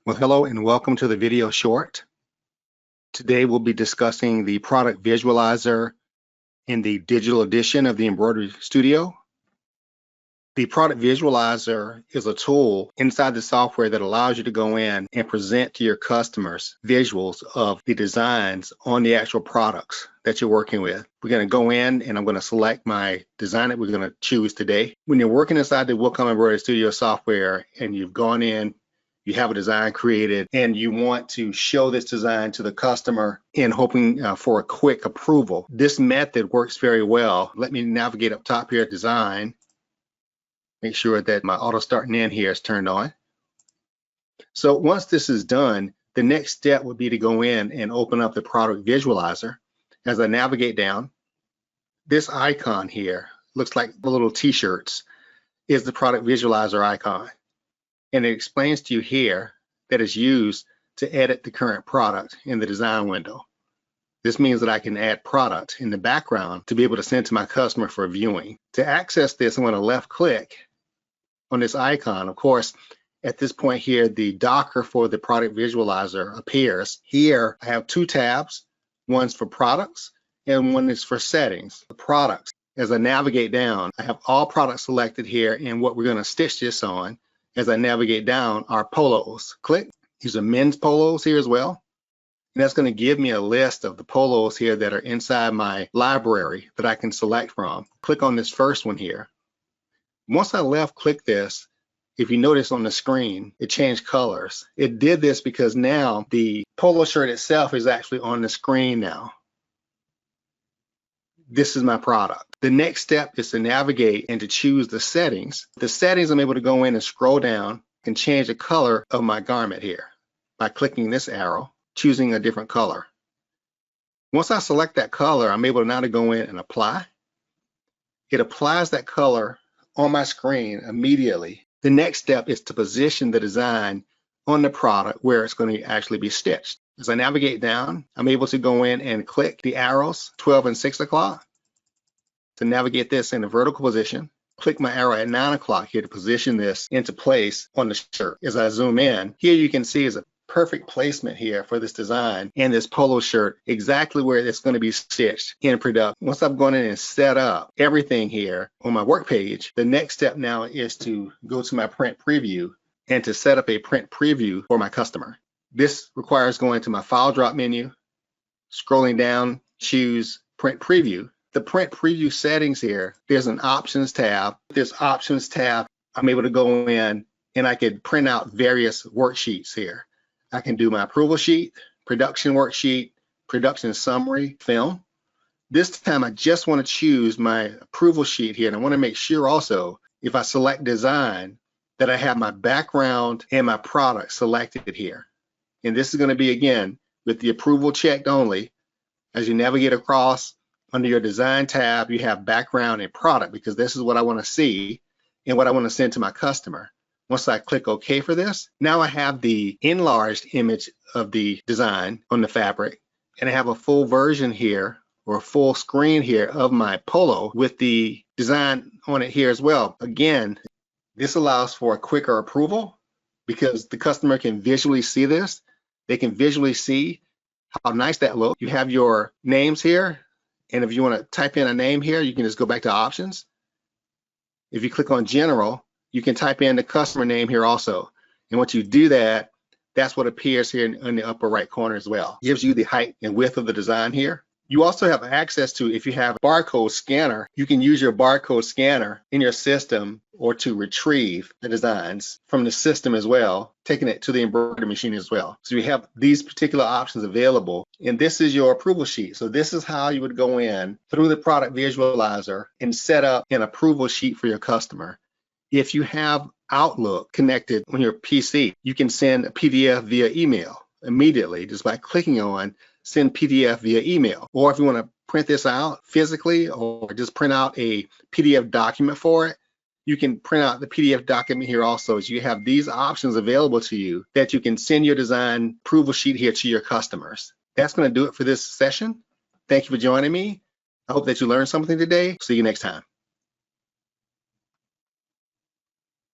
Well, hello and welcome to the video short. Today we'll be discussing the product visualizer in the digital edition of the Embroidery Studio. The product visualizer is a tool inside the software that allows you to go in and present to your customers visuals of the designs on the actual products that you're working with. We're going to go in and I'm going to select my design that we're going to choose today. When you're working inside the EmbroideryStudio software and you've gone in, you have a design created and you want to show this design to the customer and hoping for a quick approval. This method works very well. Let me navigate up top here at design. Make sure that my auto starting in here is turned on. So once this is done, the next step would be to go in and open up the product visualizer. As I navigate down, this icon here looks like the little t-shirts is the product visualizer icon. And it explains to you here that it's used to edit the current product in the design window. This means that I can add product in the background to be able to send to my customer for viewing. To access this, I'm going to left click on this icon. Of course, at this point here, the Docker for the product visualizer appears. Here, I have two tabs. One's for products and one is for settings. The products, as I navigate down, I have all products selected here, and what we're going to stitch this on as I navigate down are polos. Click. These are men's polos here as well. And that's going to give me a list of the polos here that are inside my library that I can select from. Click on this first one here. Once I left click this, if you notice on the screen, it changed colors. It did this because now the polo shirt itself is actually on the screen now. This is my product. The next step is to navigate and to choose the settings. The settings, I'm able to go in and scroll down and change the color of my garment here by clicking this arrow, choosing a different color. Once I select that color, I'm able now to go in and apply. It applies that color on my screen immediately. The next step is to position the design on the product where it's going to actually be stitched. As I navigate down, I'm able to go in and click the arrows 12 and 6 o'clock to navigate this in a vertical position. Click my arrow at 9 o'clock here to position this into place on the shirt. As I zoom in, here you can see is a perfect placement here for this design and this polo shirt, exactly where it's going to be stitched in production. Once I've gone in and set up everything here on my work page, the next step now is to go to my print preview and to set up a print preview for my customer. This requires going to my file drop menu, scrolling down, choose print preview. The print preview settings here, there's an options tab. This options tab, I'm able to go in and I can print out various worksheets here. I can do my approval sheet, production worksheet, production summary, film. This time I just want to choose my approval sheet here, and I want to make sure also if I select design that I have my background and my product selected here. And this is going to be, again, with the approval checked only. As you navigate across under your design tab, you have background and product because this is what I want to see and what I want to send to my customer. Once I click OK for this, now I have the enlarged image of the design on the fabric, and I have a full version here or a full screen here of my polo with the design on it here as well. Again, this allows for a quicker approval because the customer can visually see this. They can visually see how nice that looks. You have your names here, and if you want to type in a name here, you can just go back to options. If you click on general, you can type in the customer name here also. And once you do that, that's what appears here in the upper right corner as well. It gives you the height and width of the design here. You also have access to, if you have a barcode scanner, you can use your barcode scanner in your system or to retrieve the designs from the system as well, taking it to the embroidery machine as well. So you have these particular options available, and this is your approval sheet. So this is how you would go in through the product visualizer and set up an approval sheet for your customer. If you have Outlook connected on your PC, you can send a PDF via email immediately just by clicking on send PDF via email. Or if you want to print this out physically or just print out a PDF document for it, you can print out the PDF document here also. So you have these options available to you that you can send your design approval sheet here to your customers. That's going to do it for this session. Thank you for joining me. I hope that you learned something today. See you next time.